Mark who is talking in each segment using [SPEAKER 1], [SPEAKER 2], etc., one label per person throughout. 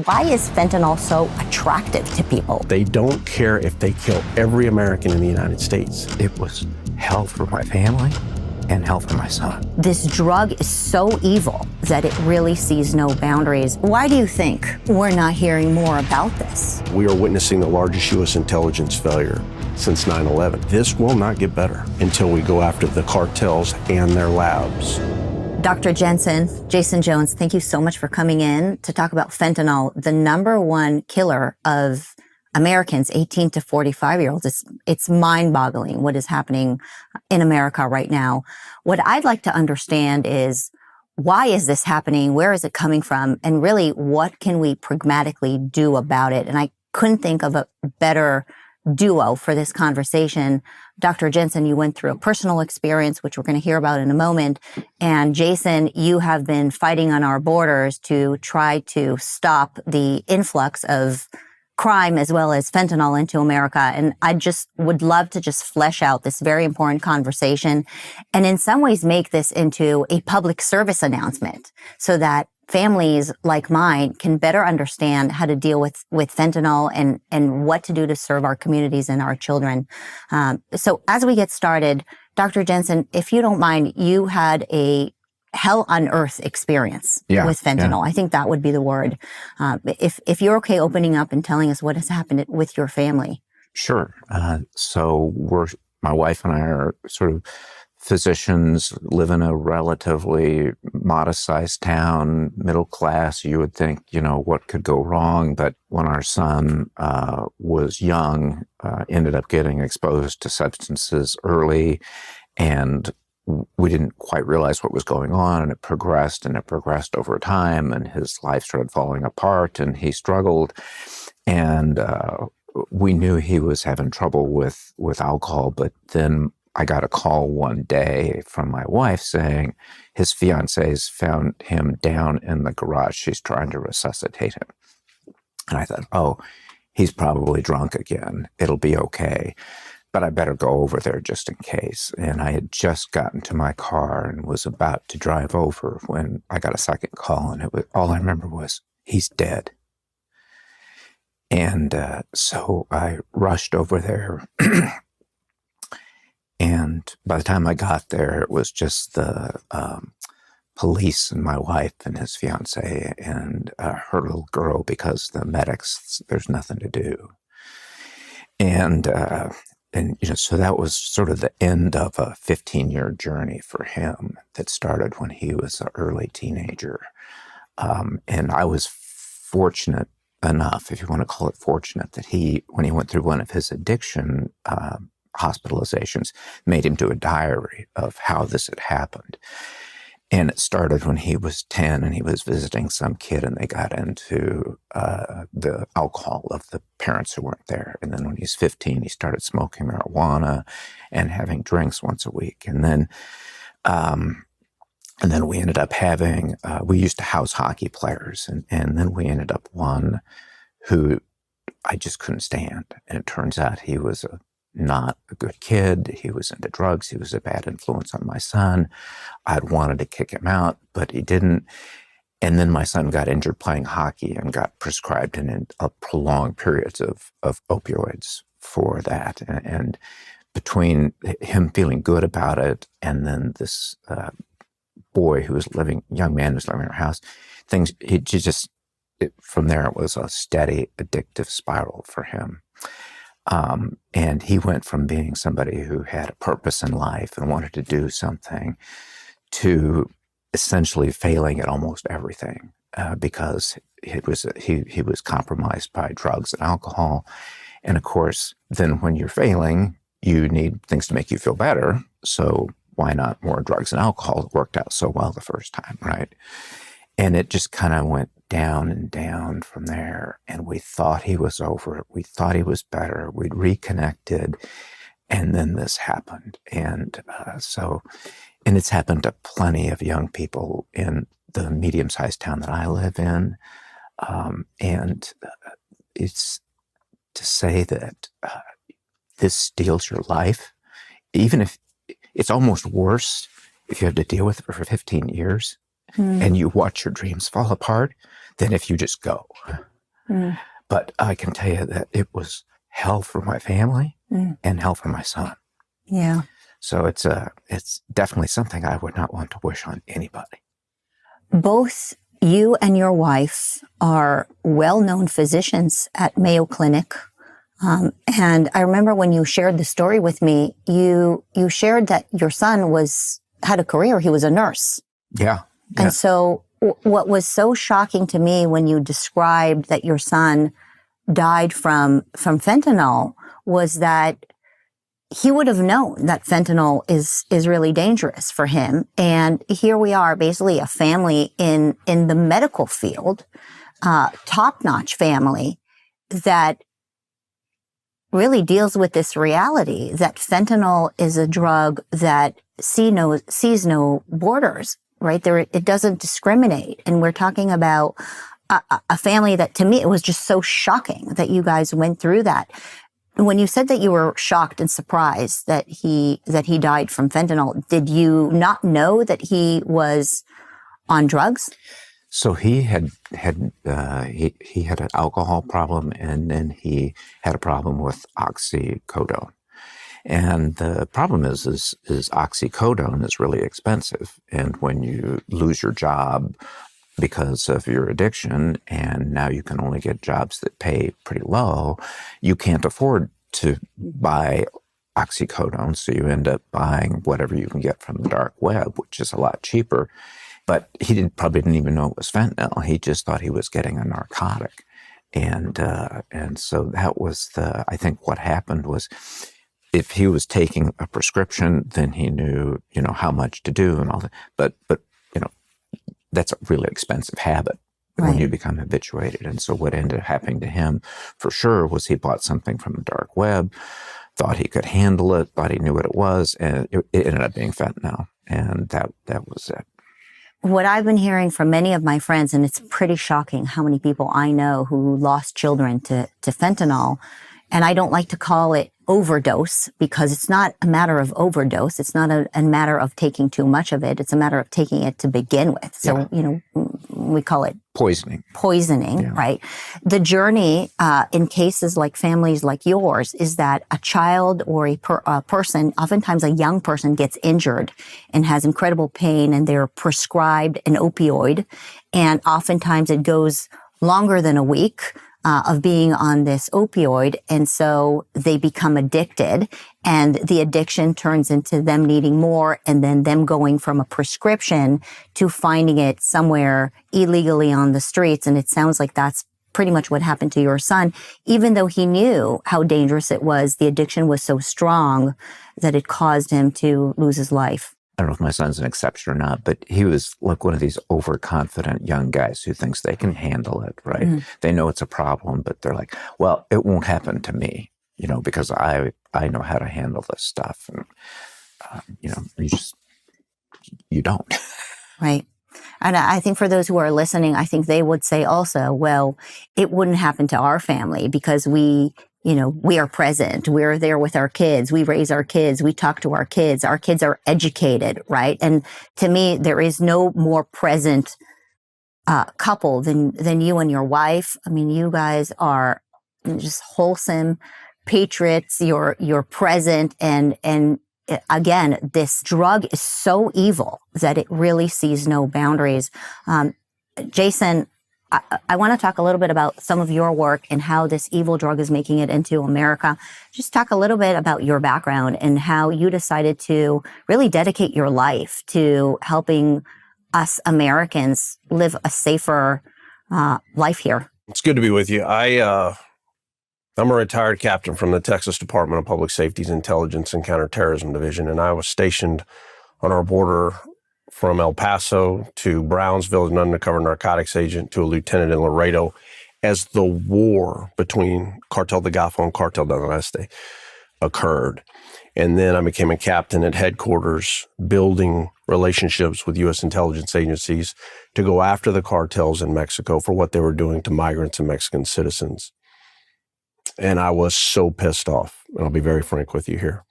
[SPEAKER 1] Why is fentanyl so attractive to people?
[SPEAKER 2] They don't care if they kill every American in the United States.
[SPEAKER 3] It was hell for my family and hell for my son.
[SPEAKER 1] This drug is so evil that it really sees no boundaries. Why do you think we're not hearing more about this?
[SPEAKER 2] We are witnessing the largest U.S. intelligence failure since 9/11. This will not get better until we go after the cartels and their labs.
[SPEAKER 1] Dr. Jensen, Jason Jones, thank you so much for coming in to talk about fentanyl, the #1 killer of Americans 18 to 45-year-olds. It's mind-boggling what is happening in America right now. What I'd like to understand is, why is this happening? Where is it coming from? And really, what can we pragmatically do about it? And I couldn't think of a better duo for this conversation. Dr. Jensen, you went through a personal experience, which we're going to hear about in a moment. And Jason, you have been fighting on our borders to try to stop the influx of crime as well as fentanyl into America. And I just would love to just flesh out this very important conversation and in some ways make this into a public service announcement so that families like mine can better understand how to deal with fentanyl and what to do to serve our communities and our children. So as we get started, Dr. Jensen, if you don't mind, you had a hell on earth experience with fentanyl. I think that would be the word. If you're okay opening up and telling us what has happened with your family.
[SPEAKER 3] Sure. So my wife and I are sort of physicians, live in a relatively modest-sized town, middle class. You would think, what could go wrong? But when our son was young, ended up getting exposed to substances early, and we didn't quite realize what was going on, and it progressed over time, and his life started falling apart, and he struggled. And we knew he was having trouble with alcohol, but then I got a call one day from my wife saying his fiance's found him down in the garage. She's trying to resuscitate him. And I thought, oh, he's probably drunk again. It'll be okay. But I better go over there just in case. And I had just gotten to my car and was about to drive over when I got a second call. And all I remember was, he's dead. And so I rushed over there. And by the time I got there, it was just the police and my wife and his fiance and her little girl, because the medics, there's nothing to do. And so that was sort of the end of a 15-year journey for him that started when he was an early teenager. And I was fortunate enough, if you want to call it fortunate, that when he went through one of his addiction hospitalizations, made him do a diary of how this had happened. And it started when he was 10 and he was visiting some kid, and they got into the alcohol of the parents who weren't there. And then when he was 15, he started smoking marijuana and having drinks once a week. And then we ended up having, we used to house hockey players. And then we ended up one who I just couldn't stand. And it turns out he was not a good kid. He was into drugs. He was a bad influence on my son. I'd wanted to kick him out, but he didn't. And then my son got injured playing hockey and got prescribed in a prolonged periods of opioids for that. And between him feeling good about it and then this young man who was living in our house, from there it was a steady addictive spiral for him. And he went from being somebody who had a purpose in life and wanted to do something to essentially failing at almost everything because he was compromised by drugs and alcohol. And of course, then when you're failing, you need things to make you feel better. So why not more drugs and alcohol? It worked out so well the first time, right? And it just kind of went down and down from there. And we thought he was over it. We thought he was better. We'd reconnected. And then this happened. And it's happened to plenty of young people in the medium-sized town that I live in. And it's to say that this steals your life, even if it's almost worse if you have to deal with it for 15 years. and you watch your dreams fall apart than if you just go. But I can tell you that it was hell for my family and hell for my son.
[SPEAKER 1] Yeah.
[SPEAKER 3] So it's definitely something I would not want to wish on anybody.
[SPEAKER 1] Both you and your wife are well-known physicians at Mayo Clinic. And I remember when you shared the story with me, you shared that your son had a career. He was a nurse.
[SPEAKER 3] Yeah.
[SPEAKER 1] And so what was so shocking to me when you described that your son died from fentanyl was that he would have known that fentanyl is really dangerous for him. And here we are, basically a family in the medical field, top-notch family that really deals with this reality that fentanyl is a drug that sees no borders, right? It doesn't discriminate. And we're talking about a family that, to me, it was just so shocking that you guys went through that. When you said that you were shocked and surprised that he died from fentanyl, did you not know that he was on drugs?
[SPEAKER 3] So he had he had an alcohol problem, and then he had a problem with oxycodone. And the problem is oxycodone is really expensive, and when you lose your job because of your addiction, and now you can only get jobs that pay pretty low, you can't afford to buy oxycodone, so you end up buying whatever you can get from the dark web, which is a lot cheaper. But he probably didn't even know it was fentanyl. He just thought he was getting a narcotic. And so that was I think what happened was, if he was taking a prescription, then he knew, how much to do and all that. But that's a really expensive habit when you become habituated. And so what ended up happening to him for sure was he bought something from the dark web, thought he could handle it, thought he knew what it was, and it ended up being fentanyl. And that was it.
[SPEAKER 1] What I've been hearing from many of my friends, and it's pretty shocking how many people I know who lost children to fentanyl, and I don't like to call it overdose because it's not a matter of overdose. It's not a matter of taking too much of it. It's a matter of taking it to begin with. So, we call it
[SPEAKER 3] poisoning,
[SPEAKER 1] right? The journey in cases like families like yours is that a child or a person, oftentimes a young person, gets injured and has incredible pain, and they're prescribed an opioid. And oftentimes it goes longer than a week of being on this opioid. And so they become addicted, and the addiction turns into them needing more, and then them going from a prescription to finding it somewhere illegally on the streets. And it sounds like that's pretty much what happened to your son. Even though he knew how dangerous it was, the addiction was so strong that it caused him to lose his life.
[SPEAKER 3] I don't know if my son's an exception or not, but he was like one of these overconfident young guys who thinks they can handle it, right? Mm-hmm. They know it's a problem, but they're like, well, it won't happen to me, because I know how to handle this stuff. And, you don't.
[SPEAKER 1] Right. And I think for those who are listening, I think they would say also, well, it wouldn't happen to our family because we are present. We're there with our kids. We raise our kids. We talk to our kids. Our kids are educated, right? And to me, there is no more present couple than you and your wife. I mean, you guys are just wholesome patriots. You're present, and again, this drug is so evil that it really sees no boundaries. Jason, I want to talk a little bit about some of your work and how this evil drug is making it into America. Just talk a little bit about your background and how you decided to really dedicate your life to helping us Americans live a safer life here.
[SPEAKER 2] It's good to be with you. I'm a retired captain from the Texas Department of Public Safety's Intelligence and Counterterrorism Division, and I was stationed on our border from El Paso to Brownsville as an undercover narcotics agent to a lieutenant in Laredo as the war between Cartel de Golfo and Cartel del Oeste occurred. And then I became a captain at headquarters, building relationships with U.S. intelligence agencies to go after the cartels in Mexico for what they were doing to migrants and Mexican citizens. And I was so pissed off, and I'll be very frank with you here.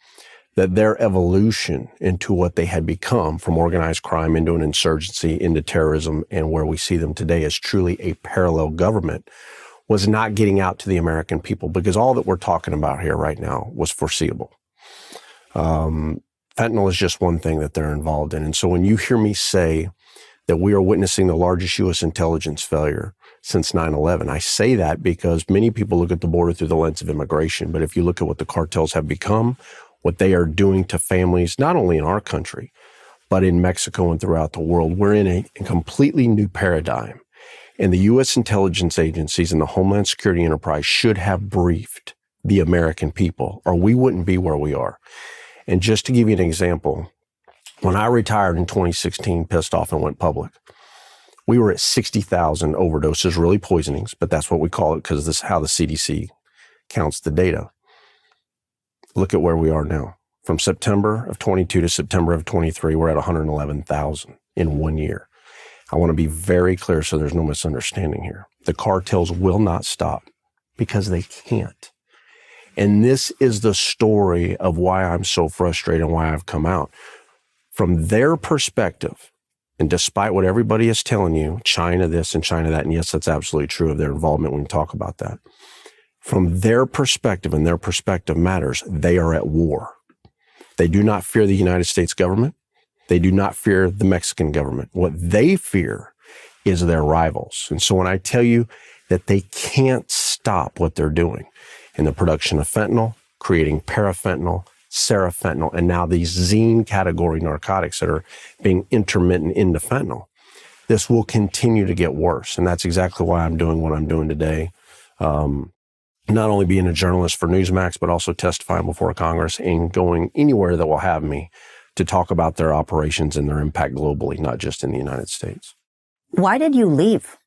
[SPEAKER 2] that their evolution into what they had become, from organized crime into an insurgency, into terrorism, and where we see them today as truly a parallel government, was not getting out to the American people, because all that we're talking about here right now was foreseeable. Fentanyl is just one thing that they're involved in. And so when you hear me say that we are witnessing the largest U.S. intelligence failure since 9/11, I say that because many people look at the border through the lens of immigration. But if you look at what the cartels have become, what they are doing to families, not only in our country, but in Mexico and throughout the world, we're in a completely new paradigm. And the U.S. intelligence agencies and the Homeland Security enterprise should have briefed the American people, or we wouldn't be where we are. And just to give you an example, when I retired in 2016, pissed off and went public, we were at 60,000 overdoses, really poisonings, but that's what we call it because this is how the CDC counts the data. Look at where we are now. From September of 22 to September of 23, we're at 111,000 in 1 year. I want to be very clear so there's no misunderstanding here. The cartels will not stop because they can't. And this is the story of why I'm so frustrated and why I've come out. From their perspective, and despite what everybody is telling you, China this and China that, and yes, that's absolutely true of their involvement when we talk about that. From their perspective, and their perspective matters, they are at war. They do not fear the United States government. They do not fear the Mexican government. What they fear is their rivals. And so when I tell you that they can't stop what they're doing in the production of fentanyl, creating parafentanyl, serafentanyl, and now these zine category narcotics that are being intermittent into fentanyl, this will continue to get worse. And that's exactly why I'm doing what I'm doing today. Not only being a journalist for Newsmax, but also testifying before Congress and going anywhere that will have me to talk about their operations and their impact globally, not just in the United States.
[SPEAKER 1] Why did you leave?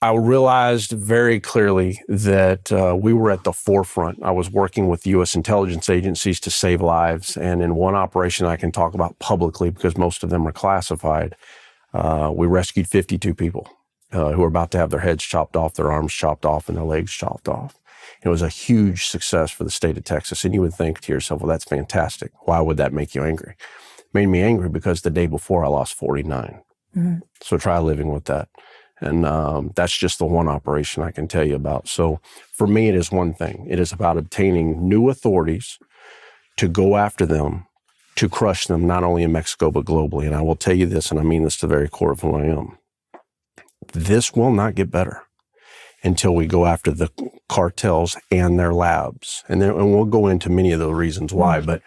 [SPEAKER 2] I realized very clearly that we were at the forefront. I was working with U.S. intelligence agencies to save lives. And in one operation I can talk about publicly because most of them are classified, we rescued 52 people who were about to have their heads chopped off, their arms chopped off, and their legs chopped off. It was a huge success for the state of Texas. And you would think to yourself, well, that's fantastic. Why would that make you angry? It made me angry because the day before I lost 49. Mm-hmm. So try living with that. And that's just the one operation I can tell you about. So for me, it is one thing. It is about obtaining new authorities to go after them, to crush them, not only in Mexico, but globally. And I will tell you this, and I mean this to the very core of who I am. This will not get better until we go after the cartels and their labs. And we'll go into many of the reasons why, but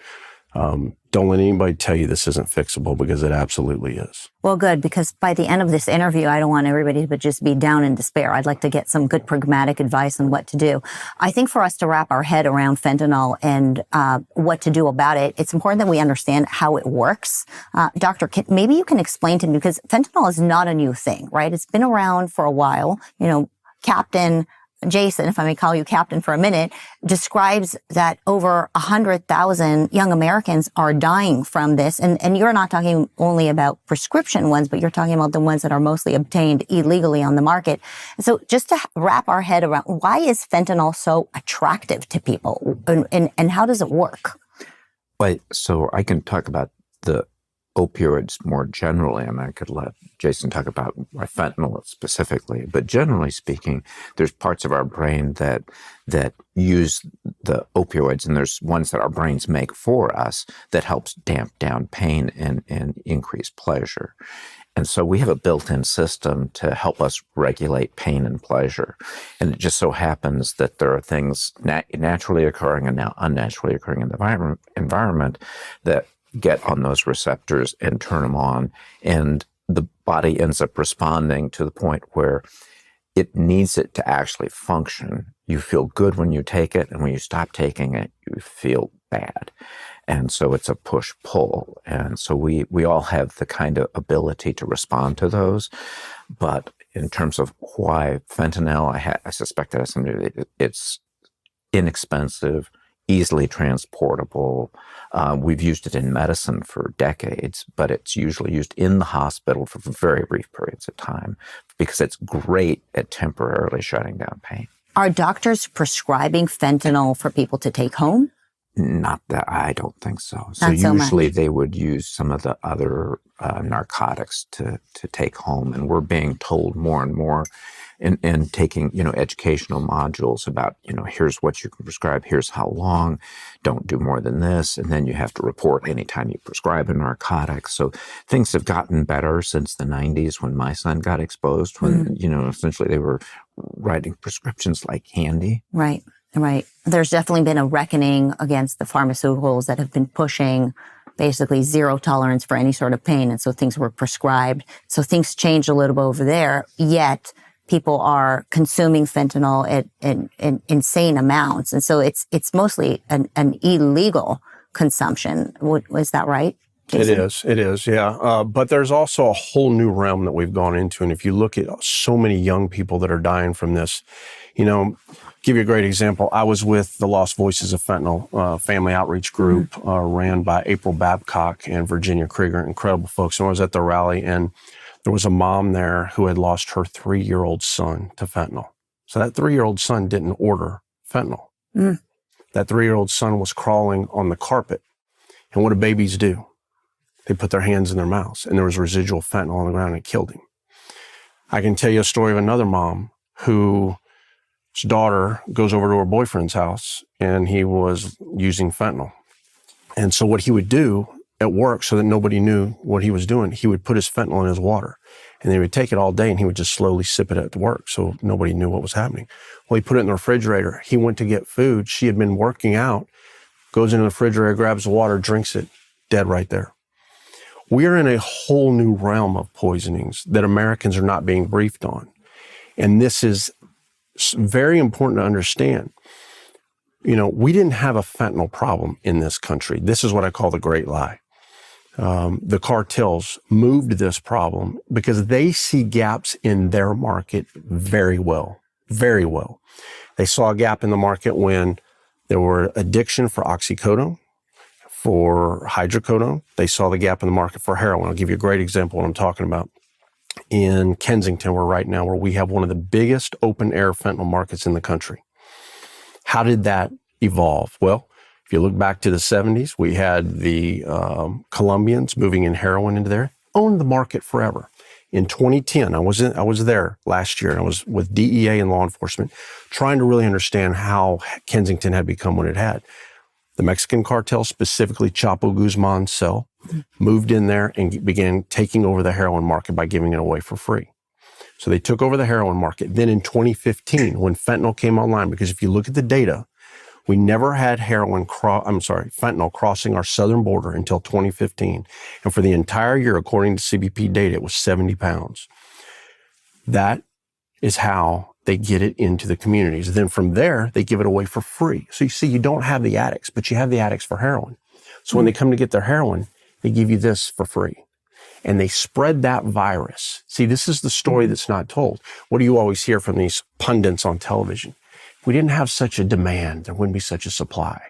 [SPEAKER 2] don't let anybody tell you this isn't fixable, because it absolutely is.
[SPEAKER 1] Well, good, because by the end of this interview, I don't want everybody to just be down in despair. I'd like to get some good pragmatic advice on what to do. I think for us to wrap our head around fentanyl and what to do about it, it's important that we understand how it works. Doctor, maybe you can explain to me, because fentanyl is not a new thing, right? It's been around for a while. You know, Captain Jason, if I may call you Captain for a minute, describes that over 100,000 young Americans are dying from this. And you're not talking only about prescription ones, but you're talking about the ones that are mostly obtained illegally on the market. So just to wrap our head around, why is fentanyl so attractive to people, and how does it work?
[SPEAKER 3] Well, so I can talk about the opioids more generally, and I could let Jason talk about fentanyl specifically. But generally speaking, there's parts of our brain that use the opioids, and there's ones that our brains make for us that helps damp down pain and increase pleasure. And so we have a built-in system to help us regulate pain and pleasure. And it just so happens that there are things naturally occurring and now unnaturally occurring in the environment that get on those receptors and turn them on. And the body ends up responding to the point where it needs it to actually function. You feel good when you take it, and when you stop taking it, you feel bad. And so it's a push-pull. And so we all have the kind of ability to respond to those. But in terms of why fentanyl, I suspect that has something to do. It's inexpensive, easily transportable. We've used it in medicine for decades, but it's usually used in the hospital for very brief periods of time because it's great at temporarily shutting down pain.
[SPEAKER 1] Are doctors prescribing fentanyl for people to take home?
[SPEAKER 3] Not that, I don't think so. So
[SPEAKER 1] Not so
[SPEAKER 3] usually
[SPEAKER 1] much.
[SPEAKER 3] they would use some of the other narcotics to take home, and we're being told more and more and taking, educational modules about, here's what you can prescribe, here's how long, don't do more than this, and then you have to report anytime you prescribe a narcotic. So things have gotten better since the 90s when my son got exposed, when, essentially they were writing prescriptions like candy.
[SPEAKER 1] Right. Right. There's definitely been a reckoning against the pharmaceuticals that have been pushing basically zero tolerance for any sort of pain. And so things were prescribed. So things changed a little bit over there, yet people are consuming fentanyl at insane amounts. And so it's mostly an illegal consumption. Was that right, Jason?
[SPEAKER 2] It is, yeah. But there's also a whole new realm that we've gone into. And if you look at so many young people that are dying from this, give you a great example. I was with the Lost Voices of Fentanyl family outreach group ran by April Babcock and Virginia Krieger, incredible folks. And I was at the rally, and there was a mom there who had lost her 3-year-old son to fentanyl. So that 3-year-old son didn't order fentanyl. That 3-year-old son was crawling on the carpet. And what do babies do? They put their hands in their mouths, and there was residual fentanyl on the ground, and it killed him. I can tell you a story of another mom whose daughter goes over to her boyfriend's house, and he was using fentanyl. And so what he would do at work, so that nobody knew what he was doing, he would put his fentanyl in his water, and they would take it all day, and he would just slowly sip it at work, so nobody knew what was happening. Well, he put it in the refrigerator. He went to get food. She had been working out, goes into the refrigerator, grabs the water, drinks it, dead right there. We are in a whole new realm of poisonings that Americans are not being briefed on. And this is very important to understand. We didn't have a fentanyl problem in this country. This is what I call the great lie. The cartels moved this problem because they see gaps in their market very well, very well. They saw a gap in the market when there were addiction for oxycodone, for hydrocodone. They saw the gap in the market for heroin. I'll give you a great example of what I'm talking about. In Kensington, where we have one of the biggest open air fentanyl markets in the country. How did that evolve? Well, if you look back to the 70s, we had the Colombians moving in heroin into there, owned the market forever. In 2010, I was there last year, and I was with DEA and law enforcement trying to really understand how Kensington had become what it had. The Mexican cartel, specifically Chapo Guzman's cell, moved in there and began taking over the heroin market by giving it away for free. So they took over the heroin market. Then in 2015, when fentanyl came online, because if you look at the data, we never had fentanyl crossing our southern border until 2015. And for the entire year, according to CBP data, it was 70 pounds. That is how they get it into the communities. Then from there, they give it away for free. So you see, you don't have the addicts, but you have the addicts for heroin. So when they come to get their heroin, they give you this for free. And they spread that virus. See, this is the story that's not told. What do you always hear from these pundits on television? If we didn't have such a demand, there wouldn't be such a supply.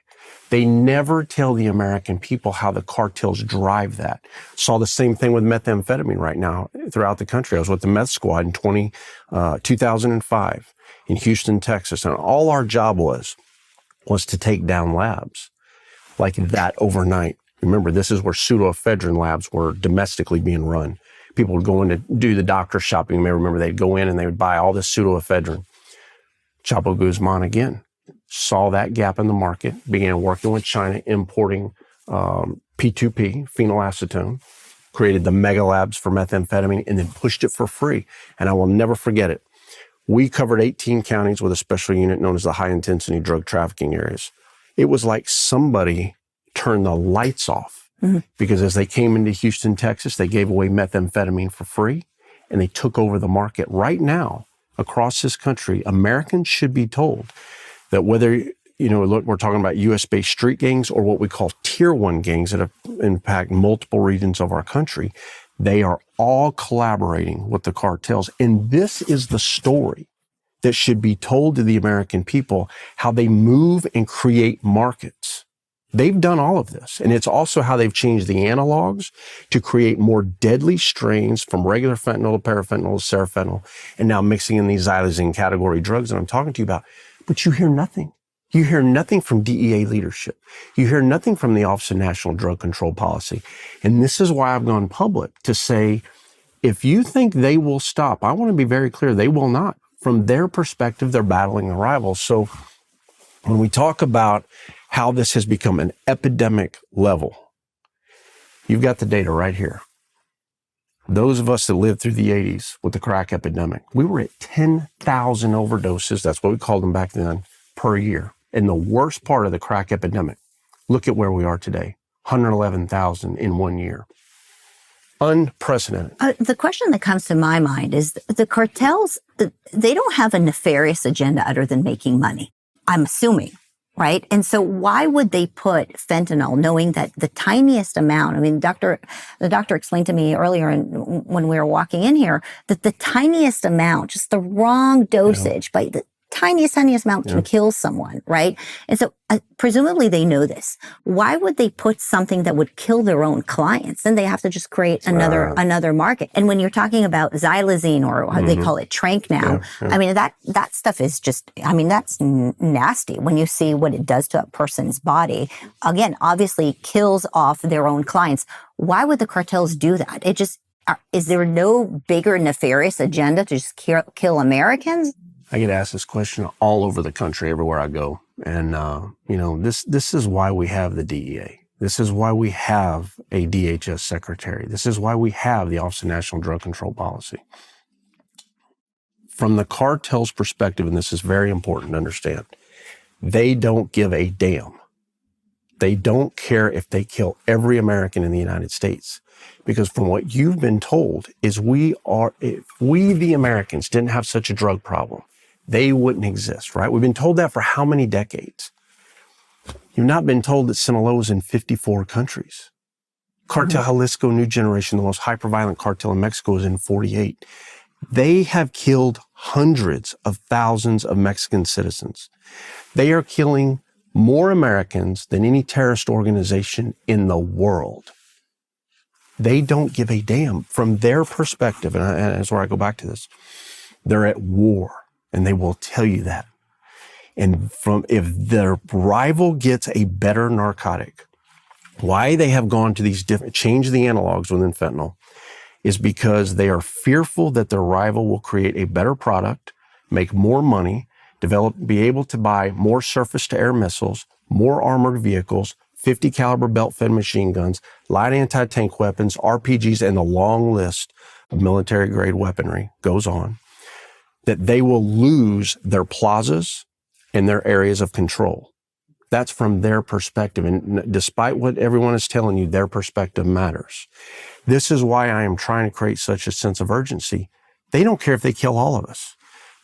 [SPEAKER 2] They never tell the American people how the cartels drive that. Saw the same thing with methamphetamine right now throughout the country. I was with the meth squad in 2005 in Houston, Texas, and all our job was to take down labs like that overnight. Remember, this is where pseudoephedrine labs were domestically being run. People would go in to do the doctor shopping. You may remember they'd go in and they would buy all this pseudoephedrine. Chapo Guzman again saw that gap in the market, began working with China, importing P2P, phenylacetone, created the mega labs for methamphetamine, and then pushed it for free. And I will never forget it. We covered 18 counties with a special unit known as the high intensity drug trafficking areas. It was like somebody turned the lights off because as they came into Houston, Texas, they gave away methamphetamine for free and they took over the market. Right now, across this country, Americans should be told that whether, look, we're talking about U.S.-based street gangs or what we call tier one gangs that have impact multiple regions of our country, they are all collaborating with the cartels. And this is the story that should be told to the American people, how they move and create markets. They've done all of this. And it's also how they've changed the analogs to create more deadly strains from regular fentanyl to parafentanyl to serafentanyl, and now mixing in these xylazine category drugs that I'm talking to you about. But you hear nothing. You hear nothing from DEA leadership. You hear nothing from the Office of National Drug Control Policy. And this is why I've gone public to say, if you think they will stop, I want to be very clear, they will not. From their perspective, they're battling a rival. So when we talk about how this has become an epidemic level, you've got the data right here. Those of us that lived through the 80s with the crack epidemic, we were at 10,000 overdoses, that's what we called them back then, per year. In the worst part of the crack epidemic, look at where we are today, 111,000 in 1 year. Unprecedented.
[SPEAKER 1] The question that comes to my mind is the cartels, they don't have a nefarious agenda other than making money, I'm assuming, right? And so why would they put fentanyl, knowing that the tiniest amount, I mean, the doctor explained to me earlier when we were walking in here, that the tiniest amount, just the wrong dosage, by the tiniest amount can kill someone, right? And so presumably they know this. Why would they put something that would kill their own clients? Then they have to just create another market. And when you're talking about xylazine, or how they call it trank now, I mean, that stuff is just, I mean, that's nasty when you see what it does to a person's body. Again, obviously kills off their own clients. Why would the cartels do that? It just, is there no bigger nefarious agenda to just kill Americans?
[SPEAKER 2] I get asked this question all over the country, everywhere I go. And, this is why we have the DEA. This is why we have a DHS secretary. This is why we have the Office of National Drug Control Policy. From the cartel's perspective, and this is very important to understand, they don't give a damn. They don't care if they kill every American in the United States. Because from what you've been told is if we, the Americans, didn't have such a drug problem, they wouldn't exist, right? We've been told that for how many decades? You've not been told that Sinaloa is in 54 countries. Cartel Jalisco New Generation, the most hyper-violent cartel in Mexico, is in 48. They have killed hundreds of thousands of Mexican citizens. They are killing more Americans than any terrorist organization in the world. They don't give a damn. From their perspective, and that's where I go back to this, they're at war. And they will tell you that. And if their rival gets a better narcotic, why they have gone to these change the analogs within fentanyl is because they are fearful that their rival will create a better product, make more money, be able to buy more surface-to-air missiles, more armored vehicles, 50 caliber belt-fed machine guns, light anti-tank weapons, RPGs, and the long list of military-grade weaponry goes on. That they will lose their plazas and their areas of control. That's from their perspective. And despite what everyone is telling you, their perspective matters. This is why I am trying to create such a sense of urgency. They don't care if they kill all of us.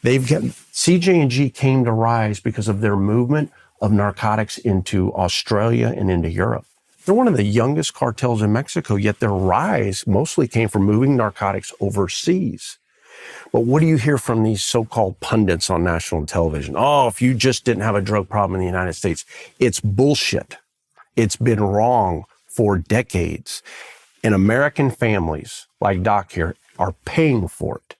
[SPEAKER 2] CJ&G came to rise because of their movement of narcotics into Australia and into Europe. They're one of the youngest cartels in Mexico, yet their rise mostly came from moving narcotics overseas. But what do you hear from these so-called pundits on national television? Oh, if you just didn't have a drug problem in the United States, it's bullshit. It's been wrong for decades. And American families, like Doc here, are paying for it.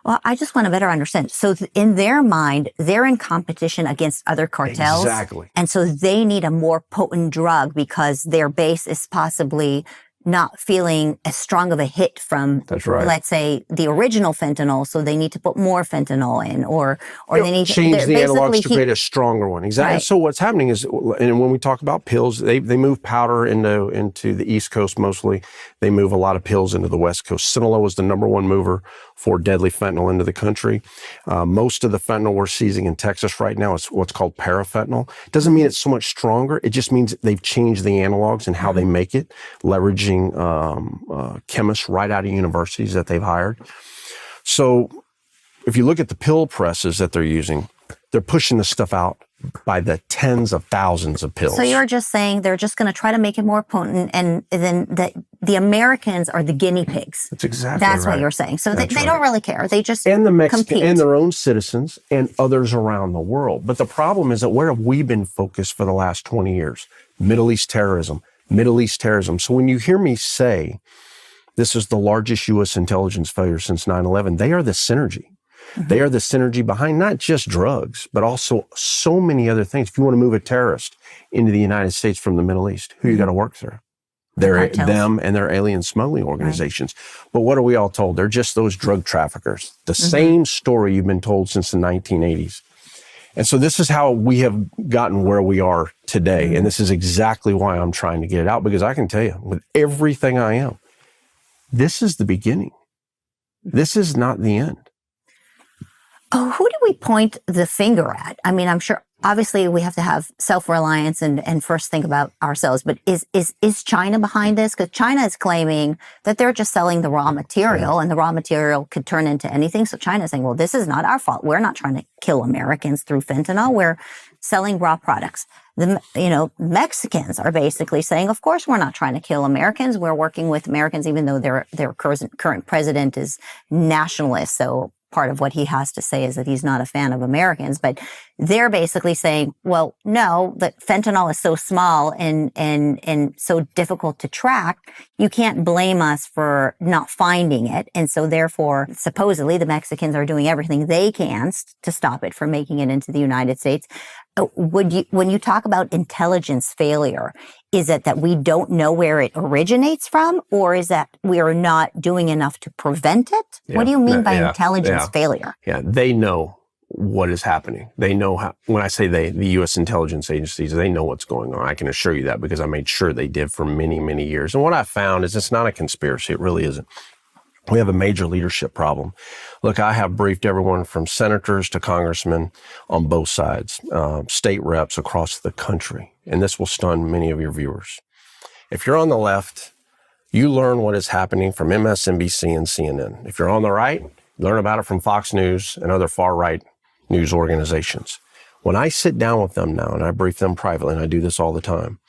[SPEAKER 1] Well, I just want to better understand. So in their mind, they're in competition against other cartels.
[SPEAKER 2] Exactly.
[SPEAKER 1] And so they need a more potent drug because their base is possibly not feeling as strong of a hit from, let's say, the original fentanyl, so they need to put more fentanyl in, or they need to
[SPEAKER 2] change the analogs to create a stronger one. Exactly. Right. So what's happening is, and when we talk about pills, they move powder into the East Coast mostly. They move a lot of pills into the West Coast. Sinaloa is the #1 mover for deadly fentanyl into the country. Most of the fentanyl we're seizing in Texas right now is what's called parafentanyl. It doesn't mean it's so much stronger. It just means they've changed the analogs and how they make it, leveraging chemists right out of universities that they've hired. So if you look at the pill presses that they're using, they're pushing this stuff out by the tens of thousands of pills.
[SPEAKER 1] So you're just saying they're just going to try to make it more potent, and then the Americans are the guinea pigs.
[SPEAKER 2] That's exactly
[SPEAKER 1] That's
[SPEAKER 2] right.
[SPEAKER 1] what you're saying. So they don't really care. They just
[SPEAKER 2] and the Mexican
[SPEAKER 1] compete.
[SPEAKER 2] And their own citizens and others around the world. But the problem is that where have we been focused for the last 20 years? Middle East terrorism. So when you hear me say this is the largest U.S. intelligence failure since 9/11, they are the synergy. They are the synergy behind not just drugs, but also so many other things. If you want to move a terrorist into the United States from the Middle East, who you got to work through? They're them and their alien smuggling organizations. Right. But what are we all told? They're just those drug traffickers. The same story you've been told since the 1980s. And so this is how we have gotten where we are today. And this is exactly why I'm trying to get it out, because I can tell you with everything I am, this is the beginning. This is not the end.
[SPEAKER 1] Oh, who do we point the finger at? I mean, I'm sure, obviously, we have to have self-reliance and first think about ourselves. But is China behind this? Because China is claiming that they're just selling the raw material, and the raw material could turn into anything. So China is saying, well, this is not our fault. We're not trying to kill Americans through fentanyl. We're selling raw products. Mexicans are basically saying, of course, we're not trying to kill Americans. We're working with Americans, even though their current president is nationalist. So part of what he has to say is that he's not a fan of Americans, but they're basically saying, well, no, that fentanyl is so small and so difficult to track. You can't blame us for not finding it. And so therefore, supposedly the Mexicans are doing everything they can to stop it from making it into the United States. When you talk about intelligence failure, is it that we don't know where it originates from, or is that we are not doing enough to prevent it? Yeah. What do you mean by intelligence failure?
[SPEAKER 2] Yeah, they know what is happening. They know how, when I say they, the U.S. intelligence agencies, they know what's going on. I can assure you that because I made sure they did for many, many years. And what I found is it's not a conspiracy. It really isn't. We have a major leadership problem. Look, I have briefed everyone from senators to congressmen on both sides, state reps across the country. And this will stun many of your viewers. If you're on the left, you learn what is happening from MSNBC and CNN. If you're on the right, you learn about it from Fox News and other far-right news organizations. When I sit down with them now, and I brief them privately, and I do this all the time,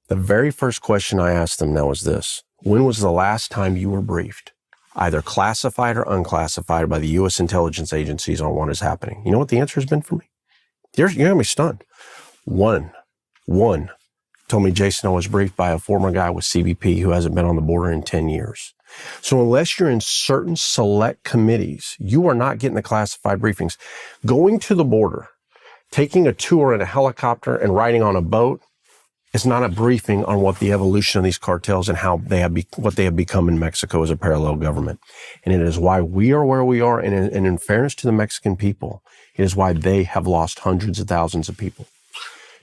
[SPEAKER 2] the very first question I ask them now is this: when was the last time you were briefed, either classified or unclassified, by the U.S. intelligence agencies on what is happening? You know what the answer has been for me? You're going to be stunned. One told me, Jason, I was briefed by a former guy with CBP who hasn't been on the border in 10 years. So unless you're in certain select committees, you are not getting the classified briefings. Going to the border, taking a tour in a helicopter and riding on a boat is not a briefing on what the evolution of these cartels and how they have what they have become in Mexico as a parallel government. And it is why we are where we are. And in fairness to the Mexican people, it is why they have lost hundreds of thousands of people.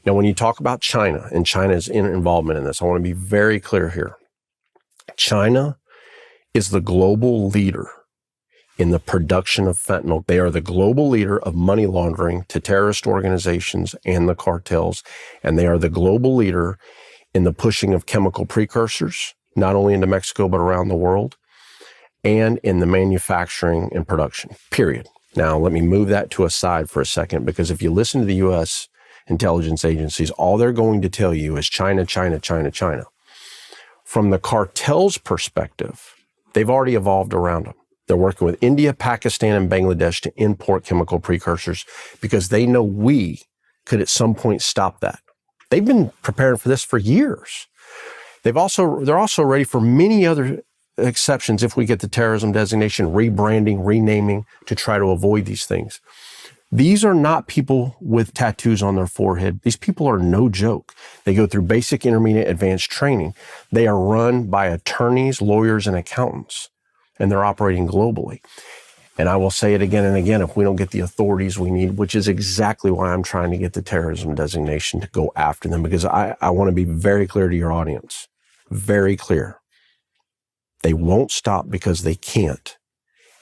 [SPEAKER 2] Now, when you talk about China and China's involvement in this, I want to be very clear here. China is the global leader in the production of fentanyl. They are the global leader of money laundering to terrorist organizations and the cartels. And they are the global leader in the pushing of chemical precursors, not only into Mexico, but around the world, and in the manufacturing and production, period. Now, let me move that to a side for a second, because if you listen to the U.S. intelligence agencies, all they're going to tell you is China, China, China, China. From the cartel's perspective, they've already evolved around them. They're working with India, Pakistan, and Bangladesh to import chemical precursors because they know we could at some point stop that. They've been preparing for this for years. They're also ready for many other exceptions if we get the terrorism designation, rebranding, renaming, to try to avoid these things. These are not people with tattoos on their forehead. These people are no joke. They go through basic, intermediate, advanced training. They are run by attorneys, lawyers, and accountants, and they're operating globally. And I will say it again and again, if we don't get the authorities we need, which is exactly why I'm trying to get the terrorism designation to go after them, because I want to be very clear to your audience, very clear. They won't stop because they can't.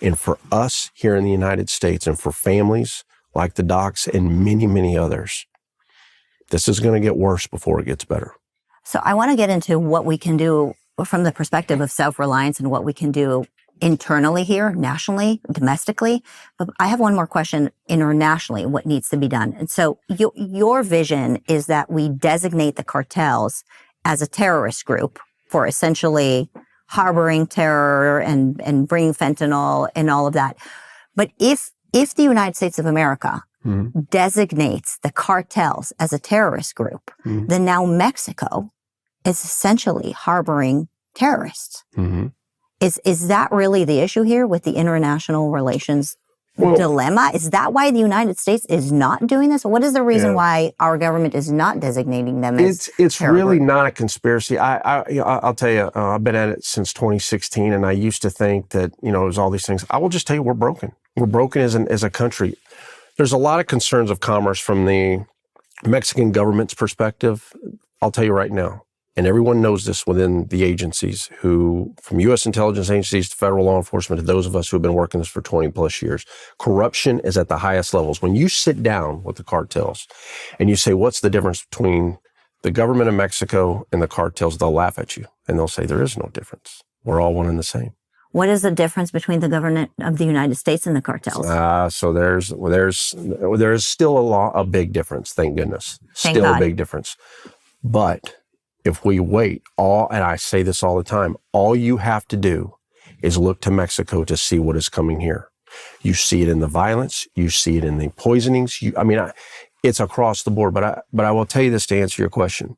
[SPEAKER 2] And for us here in the United States, and for families like the docs and many, many others, this is going to get worse before it gets better.
[SPEAKER 1] So I want to get into what we can do from the perspective of self-reliance and what we can do internally here, nationally, domestically. But I have one more question internationally, what needs to be done. And so your vision is that we designate the cartels as a terrorist group for essentially harboring terror and bringing fentanyl and all of that. But if the United States of America designates the cartels as a terrorist group, then now Mexico is essentially harboring terrorists. Is that really the issue here with the international relations dilemma? Is that why the United States is not doing this? What is the reason why our government is not designating them as
[SPEAKER 2] It's
[SPEAKER 1] terror
[SPEAKER 2] really
[SPEAKER 1] group?
[SPEAKER 2] not a conspiracy. I'll tell you, I've been at it since 2016, and I used to think that, it was all these things. I will just tell you, we're broken. We're broken as a country. There's a lot of concerns of commerce from the Mexican government's perspective. I'll tell you right now, and everyone knows this within the agencies from U.S. intelligence agencies to federal law enforcement to those of us who have been working this for 20 plus years, corruption is at the highest levels. When you sit down with the cartels and you say, what's the difference between the government of Mexico and the cartels, they'll laugh at you and they'll say, there is no difference. We're all one and the same.
[SPEAKER 1] What is the difference between the government of the United States and the cartels?
[SPEAKER 2] So there's still a big difference. Thank goodness.
[SPEAKER 1] Thank
[SPEAKER 2] Still
[SPEAKER 1] God.
[SPEAKER 2] a big difference. But if we wait, and I say this all the time, all you have to do is look to Mexico to see what is coming here. You see it in the violence. You see it in the poisonings. It's across the board. But I will tell you this to answer your question.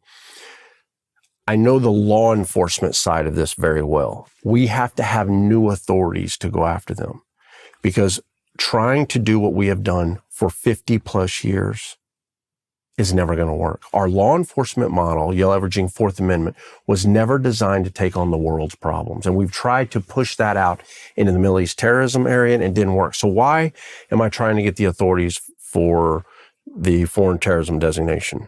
[SPEAKER 2] I know the law enforcement side of this very well. We have to have new authorities to go after them, because trying to do what we have done for 50 plus years is never going to work. Our law enforcement model, yellow leveraging Fourth Amendment, was never designed to take on the world's problems. And we've tried to push that out into the Middle East terrorism area, and it didn't work. So why am I trying to get the authorities for the foreign terrorism designation?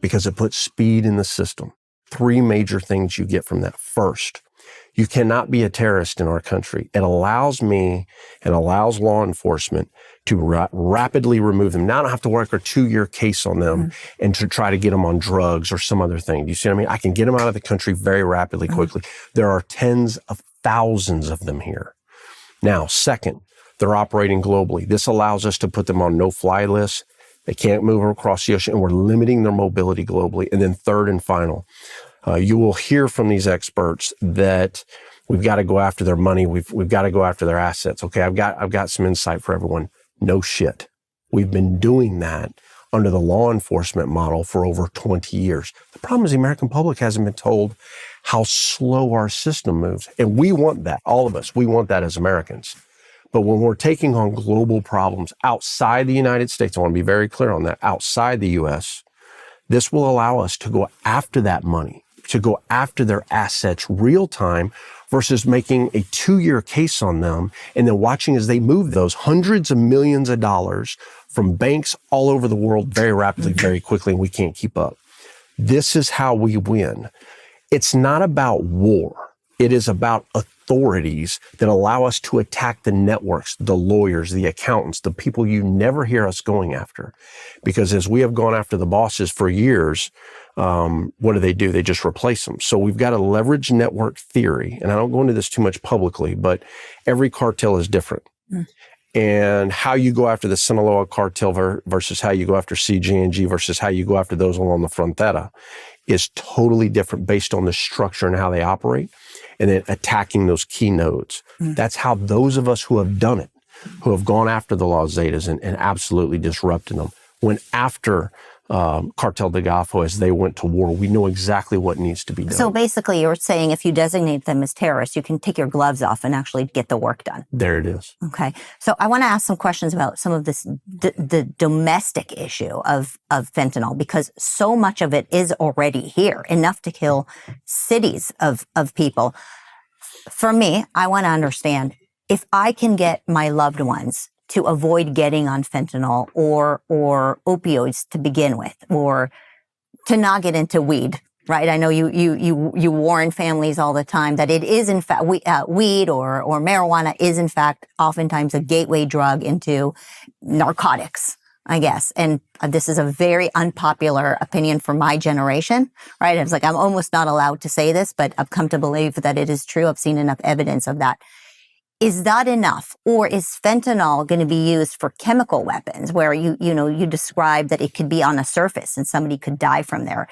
[SPEAKER 2] Because it puts speed in the system. 3 major things you get from that. First, you cannot be a terrorist in our country. It allows me and allows law enforcement to rapidly remove them. Now I don't have to work a 2-year case on them and to try to get them on drugs or some other thing. Do you see what I mean? I can get them out of the country very rapidly, quickly. There are tens of thousands of them here. Now, second, they're operating globally. This allows us to put them on no-fly lists. They can't move across the ocean, and we're limiting their mobility globally. And then third and final, you will hear from these experts that we've got to go after their money. We've got to go after their assets. Okay, I've got some insight for everyone. No shit. We've been doing that under the law enforcement model for over 20 years. The problem is the American public hasn't been told how slow our system moves. And we want that, all of us. We want that as Americans. But when we're taking on global problems outside the United States, I want to be very clear on that, outside the U.S., this will allow us to go after that money, to go after their assets real time versus making a 2-year case on them and then watching as they move those hundreds of millions of dollars from banks all over the world very rapidly, very quickly, and we can't keep up. This is how we win. It's not about war. It is about authorities that allow us to attack the networks, the lawyers, the accountants, the people you never hear us going after. Because as we have gone after the bosses for years, what do? They just replace them. So we've got a leverage network theory. And I don't go into this too much publicly, but every cartel is different. And how you go after the Sinaloa cartel versus how you go after CG&G versus how you go after those along the Frontera is totally different based on the structure and how they operate, and then attacking those key nodes. That's how those of us who have done it, who have gone after the Los Zetas and absolutely disrupted them, went after Cartel de Golfo as they went to war. We know exactly what needs to be done.
[SPEAKER 1] So basically, you're saying if you designate them as terrorists, you can take your gloves off and actually get the work done.
[SPEAKER 2] There it is.
[SPEAKER 1] Okay. So I want to ask some questions about some of this, the domestic issue of fentanyl, because so much of it is already here, enough to kill cities of people. For me, I want to understand if I can get my loved ones to avoid getting on fentanyl or opioids to begin with, or to not get into weed, right? I know you warn families all the time that it is in fact weed or marijuana is in fact oftentimes a gateway drug into narcotics, I guess. And this is a very unpopular opinion for my generation, right? It's like I'm almost not allowed to say this, but I've come to believe that it is true. I've seen enough evidence of that. Is that enough? Or is fentanyl going to be used for chemical weapons where you describe that it could be on a surface and somebody could die from there?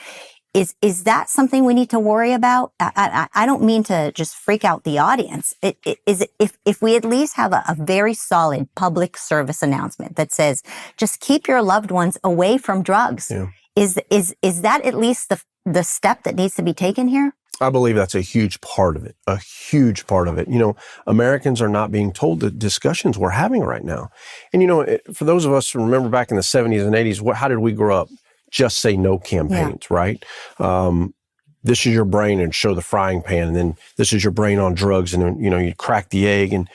[SPEAKER 1] Is that something we need to worry about? I don't mean to just freak out the audience. If we at least have a very solid public service announcement that says, just keep your loved ones away from drugs. Yeah. Is that at least the step that needs to be taken here?
[SPEAKER 2] I believe that's a huge part of it, a huge part of it. You know, Americans are not being told the discussions we're having right now. And, you know, for those of us who remember back in the 70s and 80s, how did we grow up? Just say no campaigns, right? This is your brain and show the frying pan. And then this is your brain on drugs. And then, you know, you crack the egg. And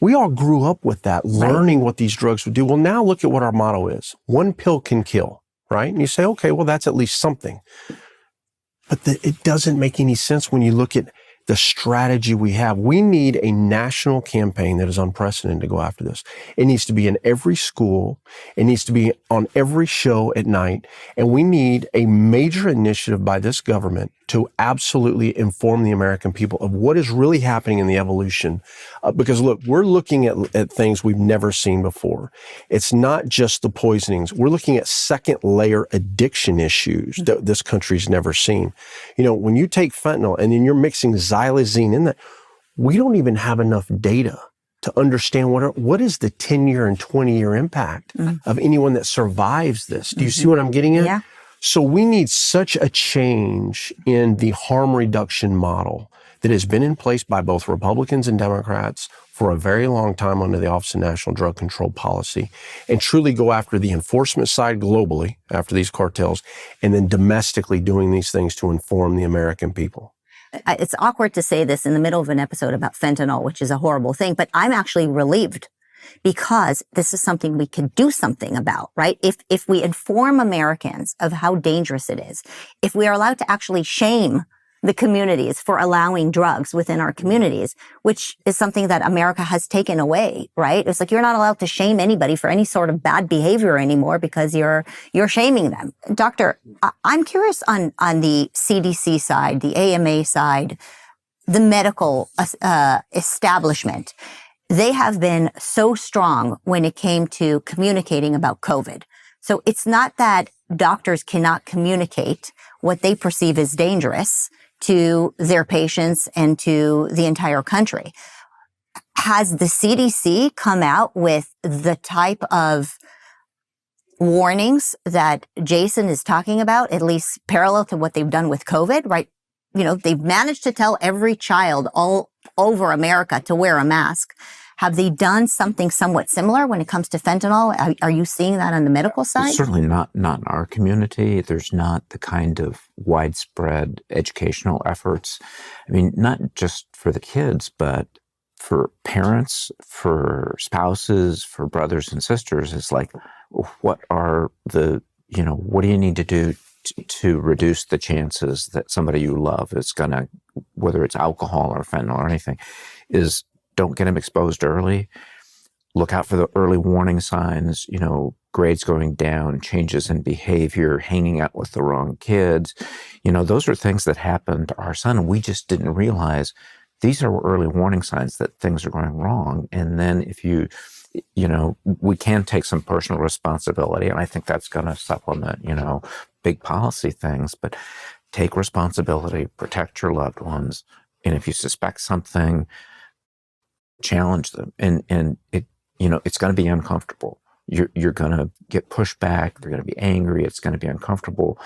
[SPEAKER 2] we all grew up with that, learning what these drugs would do. Well, now look at what our motto is. One pill can kill, right? And you say, okay, well, that's at least something. But it doesn't make any sense when you look at the strategy we have. We need a national campaign that is unprecedented to go after this. It needs to be in every school. It needs to be on every show at night. And we need a major initiative by this government to absolutely inform the American people of what is really happening in the evolution. Because look, we're looking at things we've never seen before. It's not just the poisonings. We're looking at second layer addiction issues that this country's never seen. You know, when you take fentanyl and then you're mixing xylazine in that, we don't even have enough data to understand what is the 10-year and 20-year impact of anyone that survives this. Do you see what I'm getting at?
[SPEAKER 1] Yeah.
[SPEAKER 2] So we need such a change in the harm reduction model that has been in place by both Republicans and Democrats for a very long time under the Office of National Drug Control Policy, and truly go after the enforcement side globally after these cartels, and then domestically doing these things to inform the American people.
[SPEAKER 1] It's awkward to say this in the middle of an episode about fentanyl, which is a horrible thing, but I'm actually relieved because this is something we can do something about, right? If we inform Americans of how dangerous it is, if we are allowed to actually shame the communities for allowing drugs within our communities, which is something that America has taken away, right? It's like you're not allowed to shame anybody for any sort of bad behavior anymore because you're shaming them. Doctor, I'm curious on the CDC side, the AMA side, the medical establishment. They have been so strong when it came to communicating about COVID. So it's not that doctors cannot communicate what they perceive as dangerous to their patients and to the entire country. Has the CDC come out with the type of warnings that Jason is talking about, at least parallel to what they've done with COVID, right? You know, they've managed to tell every child all over America to wear a mask. Have they done something somewhat similar when it comes to fentanyl? Are you seeing that on the medical side?
[SPEAKER 3] Certainly not in our community. There's not the kind of widespread educational efforts. I mean, not just for the kids, but for parents, for spouses, for brothers and sisters. It's like, what do you need to do to reduce the chances that somebody you love is going to, whether it's alcohol or fentanyl or anything, is don't get them exposed early. Look out for the early warning signs, grades going down, changes in behavior, hanging out with the wrong kids. Those are things that happened to our son. We just didn't realize these are early warning signs that things are going wrong. And then if we can take some personal responsibility, and I think that's going to supplement, big policy things, but take responsibility, protect your loved ones. And if you suspect something, challenge them. And it's going to be uncomfortable. You're going to get pushback. They're going to be angry. It's going to be uncomfortable.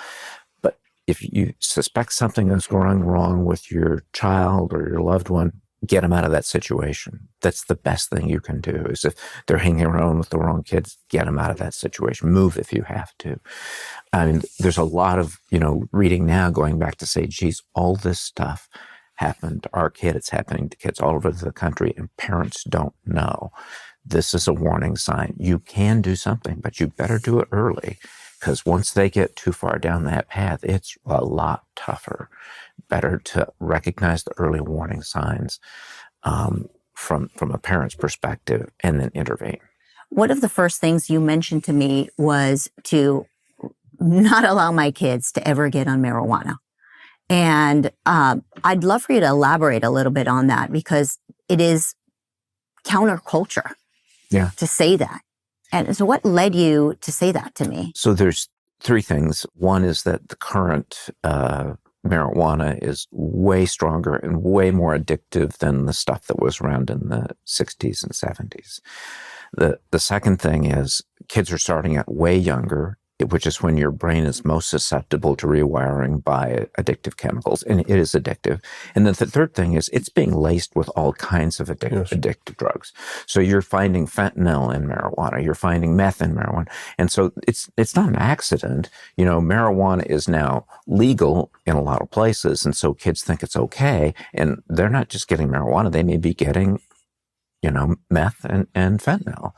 [SPEAKER 3] But if you suspect something is going wrong with your child or your loved one, get them out of that situation. That's the best thing you can do. Is if they're hanging around with the wrong kids, get them out of that situation. Move if you have to. I mean, there's a lot of, reading now going back to say, geez, all this stuff happened to our kid. It's happening to kids all over the country, and parents don't know. This is a warning sign. You can do something, but you better do it early, because once they get too far down that path, it's a lot tougher. Better to recognize the early warning signs from a parent's perspective and then intervene.
[SPEAKER 1] One of the first things you mentioned to me was to not allow my kids to ever get on marijuana. And I'd love for you to elaborate a little bit on that, because it is counterculture to say that. And so what led you to say that to me? So
[SPEAKER 3] there's three things. One is that the current marijuana is way stronger and way more addictive than the stuff that was around in the 60s and 70s. The second thing is kids are starting out way younger. which is when your brain is most susceptible to rewiring by addictive chemicals, and it is addictive. And then the third thing is it's being laced with all kinds of addictive drugs. So you're finding fentanyl in marijuana, you're finding meth in marijuana, and so it's not an accident. Marijuana is now legal in a lot of places, and so kids think it's okay, and they're not just getting marijuana; they may be getting meth and fentanyl.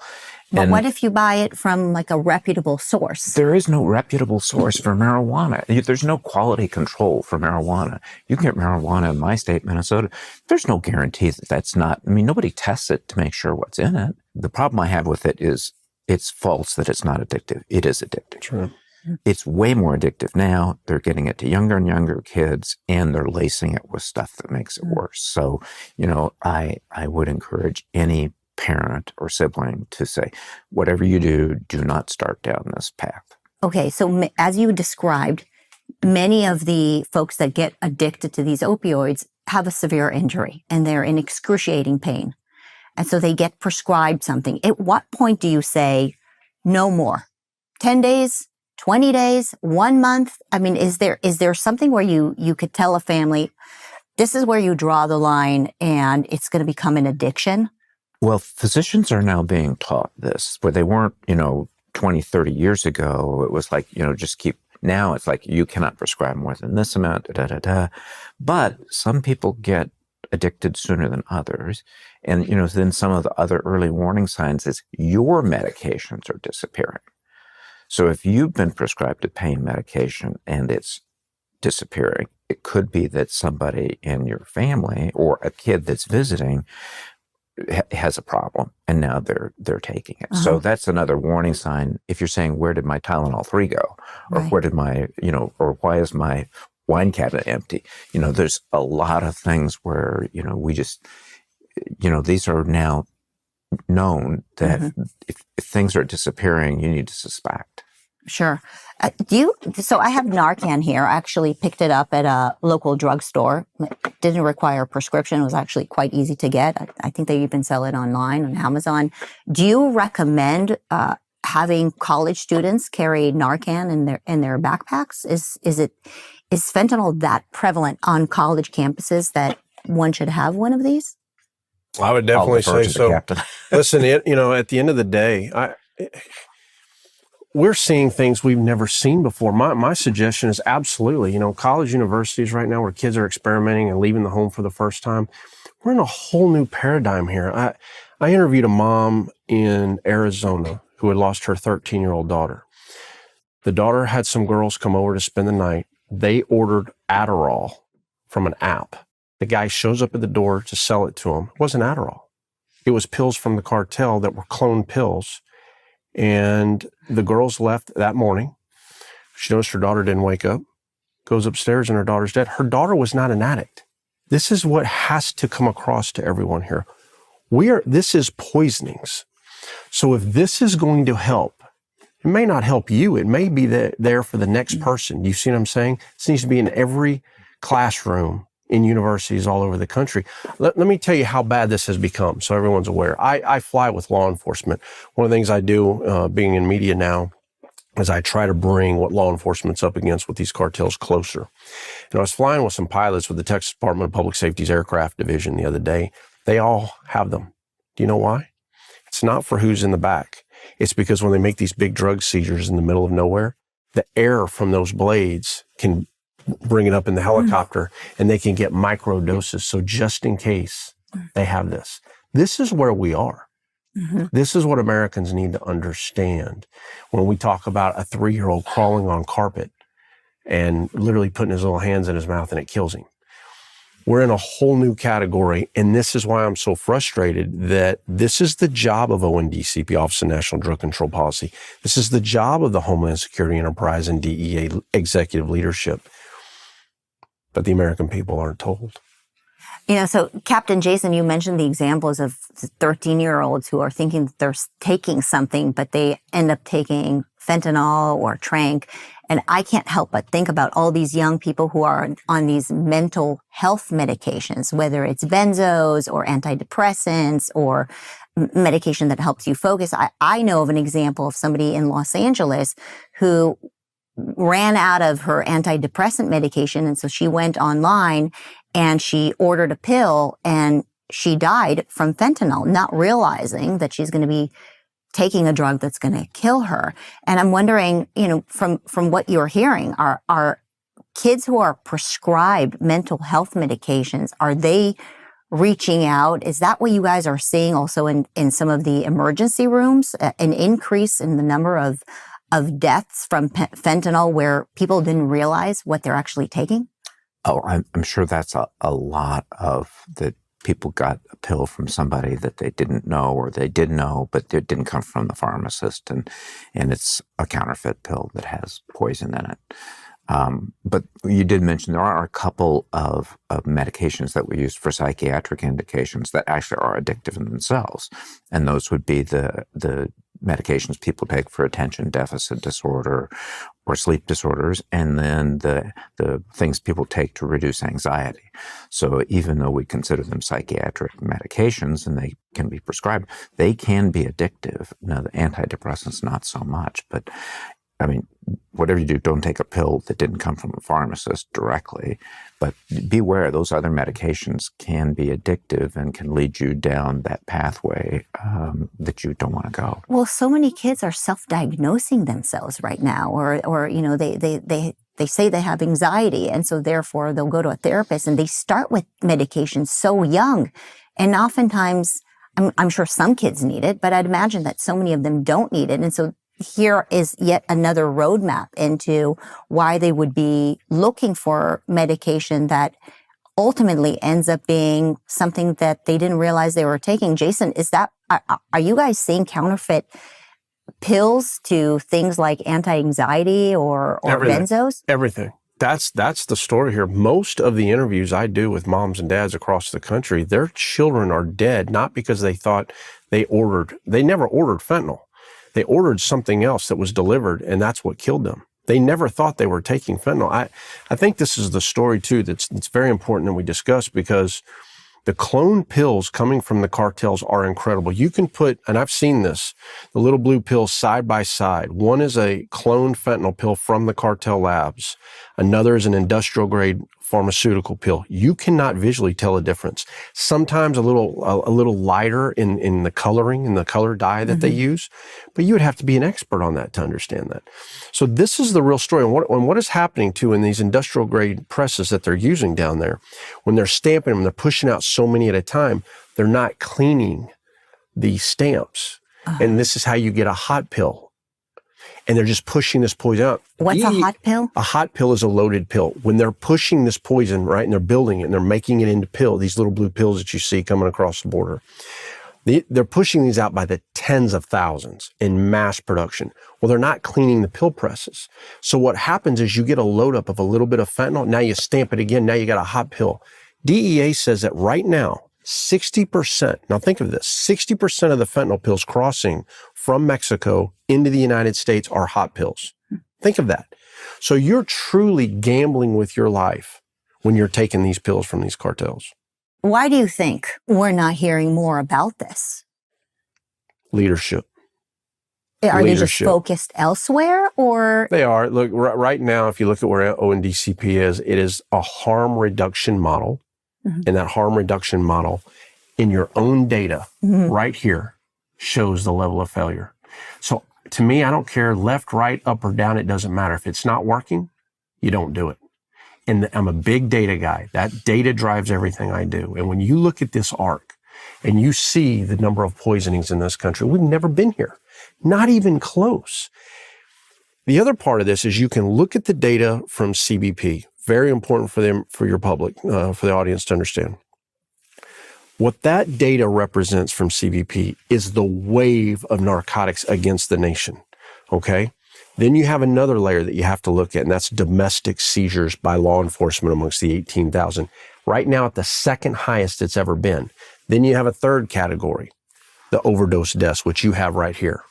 [SPEAKER 1] But what if you buy it from like a reputable source?
[SPEAKER 3] There is no reputable source for marijuana. There's no quality control for marijuana. You can get marijuana in my state, Minnesota. There's no guarantee that that's not, nobody tests it to make sure what's in it. The problem I have with it is it's false that it's not addictive. It is addictive.
[SPEAKER 2] True.
[SPEAKER 3] It's way more addictive now. They're getting it to younger and younger kids, and they're lacing it with stuff that makes it worse. So, I would encourage any parent or sibling to say, whatever you do, do not start down this path.
[SPEAKER 1] Okay, so as you described, many of the folks that get addicted to these opioids have a severe injury, and they're in excruciating pain. And so they get prescribed something. At what point do you say, no more? 10 days? 20 days, 1 month? Is there something where you could tell a family, this is where you draw the line and it's going to become an addiction?
[SPEAKER 3] Well, physicians are now being taught this, where they weren't, 20, 30 years ago. It was like, just keep, now it's like, you cannot prescribe more than this amount, But some people get addicted sooner than others. And, then some of the other early warning signs is your medications are disappearing. So if you've been prescribed a pain medication and it's disappearing, it could be that somebody in your family or a kid that's visiting has a problem, and now they're taking it. So that's another warning sign. If you're saying, where did my Tylenol 3 go? Or where did my, or why is my wine cabinet empty? There's a lot of things where, we just, these are now known that if things are disappearing, you need to suspect.
[SPEAKER 1] Sure. So I have Narcan here. I actually picked it up at a local drugstore. It didn't require a prescription. It was actually quite easy to get. I think they even sell it online on Amazon. Do you recommend having college students carry Narcan in their backpacks? Is fentanyl that prevalent on college campuses that one should have one of these?
[SPEAKER 2] I would definitely say so. Listen, at the end of the day, we're seeing things we've never seen before. My suggestion is absolutely, college universities right now where kids are experimenting and leaving the home for the first time. We're in a whole new paradigm here. I interviewed a mom in Arizona who had lost her 13-year-old daughter. The daughter had some girls come over to spend the night. They ordered Adderall from an app. The guy shows up at the door to sell it to them. It wasn't Adderall. It was pills from the cartel that were cloned pills. And the girls left that morning. She noticed her daughter didn't wake up, goes upstairs and her daughter's dead. Her daughter was not an addict. This is what has to come across to everyone here. This is poisonings. So if this is going to help, it may not help you. It may be there for the next person. You see what I'm saying? This needs to be in every classroom in universities all over the country. Let me tell you how bad this has become so everyone's aware. I fly with law enforcement. One of the things I do, being in media now, is I try to bring what law enforcement's up against with these cartels closer. And I was flying with some pilots with the Texas Department of Public Safety's aircraft division the other day. They all have them. Do you know why? It's not for who's in the back. It's because when they make these big drug seizures in the middle of nowhere, the air from those blades can bring it up in the helicopter and they can get micro doses. So just in case they have this, this is where we are. This is what Americans need to understand when we talk about a 3-year-old crawling on carpet and literally putting his little hands in his mouth and it kills him. We're in a whole new category. And this is why I'm so frustrated that this is the job of ONDCP, Office of National Drug Control Policy. This is the job of the Homeland Security Enterprise and DEA executive leadership. But the American people aren't told.
[SPEAKER 1] So Captain Jason, you mentioned the examples of 13-year-olds who are thinking that they're taking something, but they end up taking fentanyl or tranq. And I can't help but think about all these young people who are on these mental health medications, whether it's benzos or antidepressants or medication that helps you focus. I know of an example of somebody in Los Angeles who ran out of her antidepressant medication. And so she went online and she ordered a pill and she died from fentanyl, not realizing that she's going to be taking a drug that's going to kill her. And I'm wondering, from what you're hearing, are kids who are prescribed mental health medications, are they reaching out? Is that what you guys are seeing also in some of the emergency rooms, an increase in the number of deaths from fentanyl where people didn't realize what they're actually taking?
[SPEAKER 3] Oh, I'm sure that's a lot of that. People got a pill from somebody that they didn't know, or they did know, but it didn't come from the pharmacist, and it's a counterfeit pill that has poison in it. But you did mention there are a couple of medications that we use for psychiatric indications that actually are addictive in themselves, and those would be the medications people take for attention deficit disorder or sleep disorders, and then the things people take to reduce anxiety. So even though we consider them psychiatric medications and they can be prescribed, they can be addictive. Now, the antidepressants, not so much, but I mean, whatever you do, don't take a pill that didn't come from a pharmacist directly. But beware, those other medications can be addictive and can lead you down that pathway that you don't want to go.
[SPEAKER 1] Well, so many kids are self-diagnosing themselves right now, or they say they have anxiety, and so therefore they'll go to a therapist, and they start with medication so young, and oftentimes, I'm sure some kids need it, but I'd imagine that so many of them don't need it, and so here is yet another roadmap into why they would be looking for medication that ultimately ends up being something that they didn't realize they were taking. Jason, are you guys seeing counterfeit pills to things like anti-anxiety or benzos?
[SPEAKER 2] Everything. That's the story here. Most of the interviews I do with moms and dads across the country, their children are dead, not because they thought they never ordered fentanyl. They ordered something else that was delivered, and that's what killed them. They never thought they were taking fentanyl. I think this is the story, too, that's very important that we discuss, because the clone pills coming from the cartels are incredible. You can put, and I've seen this, the little blue pills side by side. One is a cloned fentanyl pill from the cartel labs. Another is an industrial grade pharmaceutical pill. You cannot visually tell a difference. Sometimes a little lighter in the coloring, in the color dye that they use, but you would have to be an expert on that to understand that. So this is the real story. And what is happening too in these industrial grade presses that they're using down there, when they're stamping them, they're pushing out so many at a time, they're not cleaning the stamps. And this is how you get a hot pill. And they're just pushing this poison out.
[SPEAKER 1] What's a hot pill?
[SPEAKER 2] A hot pill is a loaded pill. When they're pushing this poison, right, and they're building it, and they're making it into these little blue pills that you see coming across the border, they're pushing these out by the tens of thousands in mass production. Well, they're not cleaning the pill presses. So what happens is you get a load up of a little bit of fentanyl. Now you stamp it again. Now you got a hot pill. DEA says that right now, 60%, now think of this, 60% of the fentanyl pills crossing from Mexico into the United States are hot pills. Think of that. So you're truly gambling with your life when you're taking these pills from these cartels.
[SPEAKER 1] Why do you think we're not hearing more about this?
[SPEAKER 2] Leadership.
[SPEAKER 1] Are they just focused elsewhere, or? They
[SPEAKER 2] are. Look, right now, if you look at where ONDCP is, it is a harm reduction model. And that harm reduction model in your own data right here shows the level of failure. So to me, I don't care left, right, up or down. It doesn't matter. If it's not working, you don't do it. And I'm a big data guy. That data drives everything I do. And when you look at this arc and you see the number of poisonings in this country, we've never been here, not even close. The other part of this is you can look at the data from CBP. Very important for your public, for the audience to understand. What that data represents from CBP is the wave of narcotics against the nation, okay? Then you have another layer that you have to look at, and that's domestic seizures by law enforcement amongst the 18,000. Right now at the second highest it's ever been. Then you have a third category, the overdose deaths, which you have right here.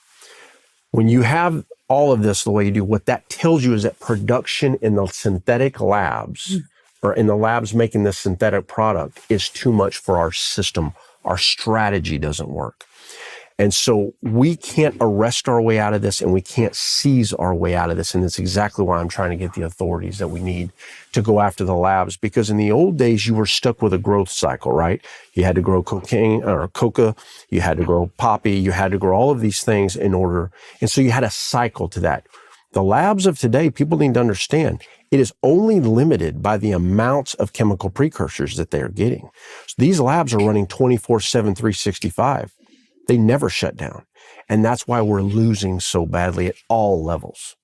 [SPEAKER 2] When you have all of this the way you do, what that tells you is that production in the synthetic labs or in the labs making this synthetic product is too much for our system. Our strategy doesn't work. And so we can't arrest our way out of this and we can't seize our way out of this. And that's exactly why I'm trying to get the authorities that we need to go after the labs. Because in the old days, you were stuck with a growth cycle, right? You had to grow cocaine or coca, you had to grow poppy, you had to grow all of these things in order. And so you had a cycle to that. The labs of today, people need to understand, it is only limited by the amounts of chemical precursors that they are getting. So these labs are running 24/7, 365. They never shut down. And that's why we're losing so badly at all levels.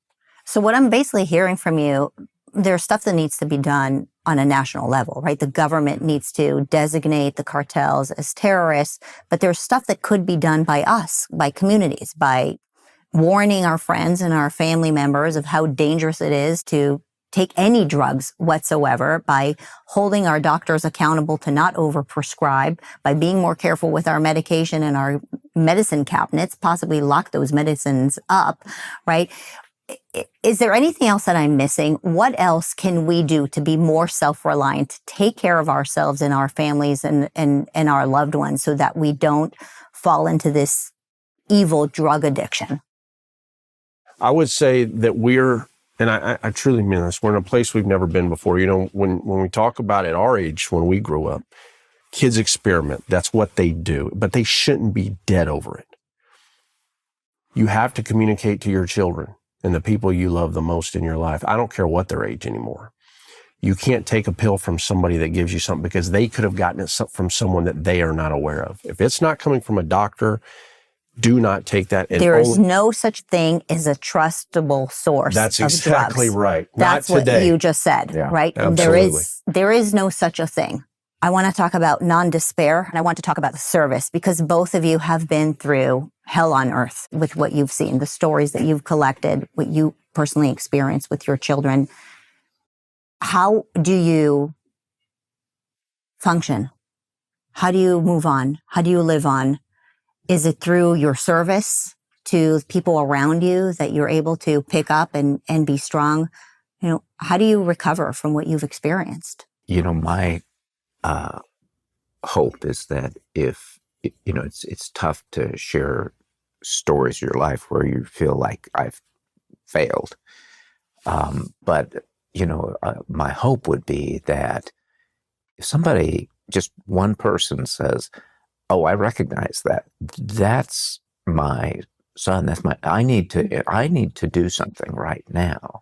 [SPEAKER 1] So what I'm basically hearing from you, there's stuff that needs to be done on a national level, right? The government needs to designate the cartels as terrorists, but there's stuff that could be done by us, by communities, by warning our friends and our family members of how dangerous it is to take any drugs whatsoever, by holding our doctors accountable to not overprescribe, by being more careful with our medication and our medicine cabinets, possibly lock those medicines up, right? Is there anything else that I'm missing? What else can we do to be more self-reliant, to take care of ourselves and our families and our loved ones so that we don't fall into this evil drug addiction?
[SPEAKER 2] I would say that and I truly mean this, we're in a place we've never been before. You know, when we talk about at our age, when we grew up, kids experiment. That's what they do, but they shouldn't be dead over it. You have to communicate to your children and the people you love the most in your life. I don't care what their age anymore. You can't take a pill from somebody that gives you something because they could have gotten it from someone that they are not aware of. If it's not coming from a doctor, do not take that.
[SPEAKER 1] There is no such thing as a trustable source.
[SPEAKER 2] That's
[SPEAKER 1] of
[SPEAKER 2] exactly
[SPEAKER 1] drugs.
[SPEAKER 2] right.
[SPEAKER 1] That's
[SPEAKER 2] not today.
[SPEAKER 1] What you just said,
[SPEAKER 3] Yeah,
[SPEAKER 1] right?
[SPEAKER 2] absolutely.
[SPEAKER 1] There is no such a thing. I want to talk about non-despair, and I want to talk about the service, because both of you have been through hell on earth with what you've seen, the stories that you've collected, what you personally experienced with your children. How do you function? How do you move on? How do you live on? Is it through your service to people around you that you're able to pick up and be strong? You know, how do you recover from what you've experienced?
[SPEAKER 3] You know, my hope is that if, you know, it's tough to share stories of your life where you feel like I've failed. But, you know, my hope would be that if somebody, just one person says, oh, I recognize that. That's my son. I need to do something right now.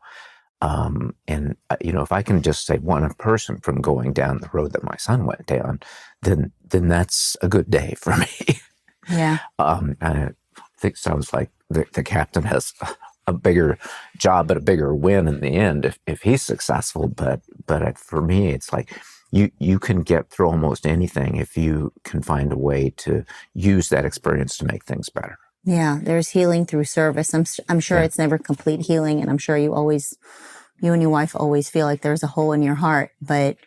[SPEAKER 3] And you know, if I can just save one person from going down the road that my son went down, then that's a good day for me.
[SPEAKER 1] Yeah.
[SPEAKER 3] I think it sounds like the captain has a bigger job but a bigger win in the end if he's successful. But for me, it's like you can get through almost anything if you can find a way to use that experience to make things better.
[SPEAKER 1] Yeah, there's healing through service. I'm sure it's never complete healing, and I'm sure you and your wife always feel like there's a hole in your heart. But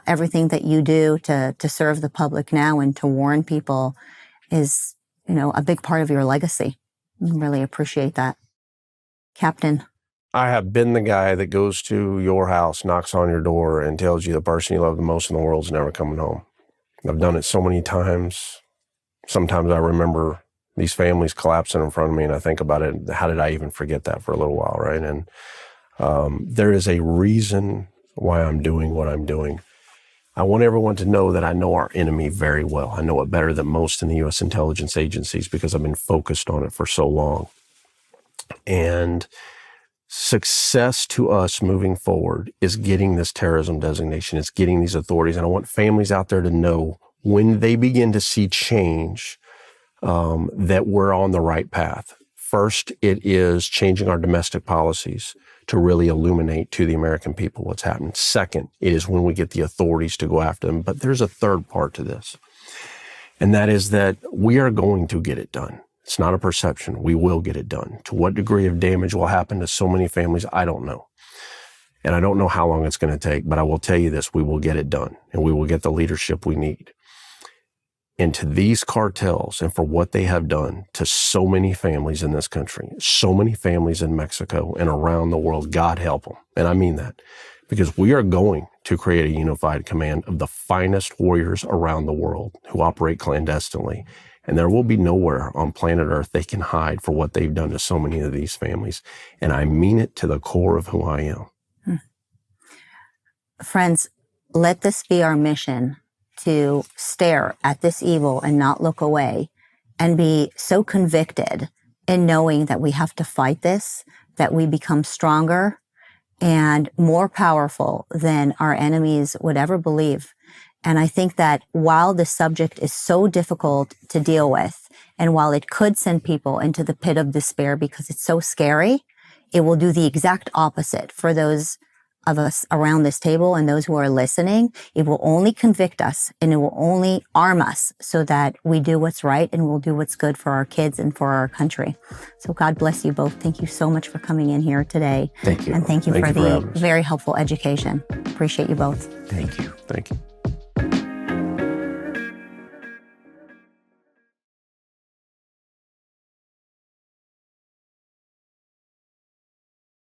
[SPEAKER 1] everything that you do to serve the public now and to warn people is, you know, a big part of your legacy. I really appreciate that, Captain.
[SPEAKER 2] I have been the guy that goes to your house, knocks on your door, and tells you the person you love the most in the world is never coming home. I've done it so many times. Sometimes I remember these families collapsing in front of me, and I think about it. How did I even forget that for a little while, right? And there is a reason why I'm doing what I'm doing. I want everyone to know that I know our enemy very well. I know it better than most in the U.S. intelligence agencies because I've been focused on it for so long. And success to us moving forward is getting this terrorism designation. It's getting these authorities. And I want families out there to know when they begin to see change, that we're on the right path. First, it is changing our domestic policies to really illuminate to the American people what's happening. Second, it is when we get the authorities to go after them. But there's a third part to this, and that is that we are going to get it done. It's not a perception. We will get it done. To what degree of damage will happen to so many families, I don't know. And I don't know how long it's going to take, but I will tell you this, we will get it done, and we will get the leadership we need. into these cartels and for what they have done to so many families in this country, so many families in Mexico and around the world. God help them. And I mean that, because we are going to create a unified command of the finest warriors around the world who operate clandestinely. And there will be nowhere on planet Earth they can hide for what they've done to so many of these families. And I mean it to the core of who I am.
[SPEAKER 1] Friends, let this be our mission, to stare at this evil and not look away, and be so convicted in knowing that we have to fight this, that we become stronger and more powerful than our enemies would ever believe. And I think that while the subject is so difficult to deal with, and while it could send people into the pit of despair because it's so scary, it will do the exact opposite for those of us around this table and those who are listening. It will only convict us, and it will only arm us so that we do what's right and we'll do what's good for our kids and for our country. So God bless you both. Thank you so much for coming in here today.
[SPEAKER 3] Thank you.
[SPEAKER 1] And thank you for
[SPEAKER 2] having
[SPEAKER 1] the
[SPEAKER 2] us.
[SPEAKER 1] very helpful education. Appreciate you both.
[SPEAKER 3] Thank you.
[SPEAKER 2] Thank you.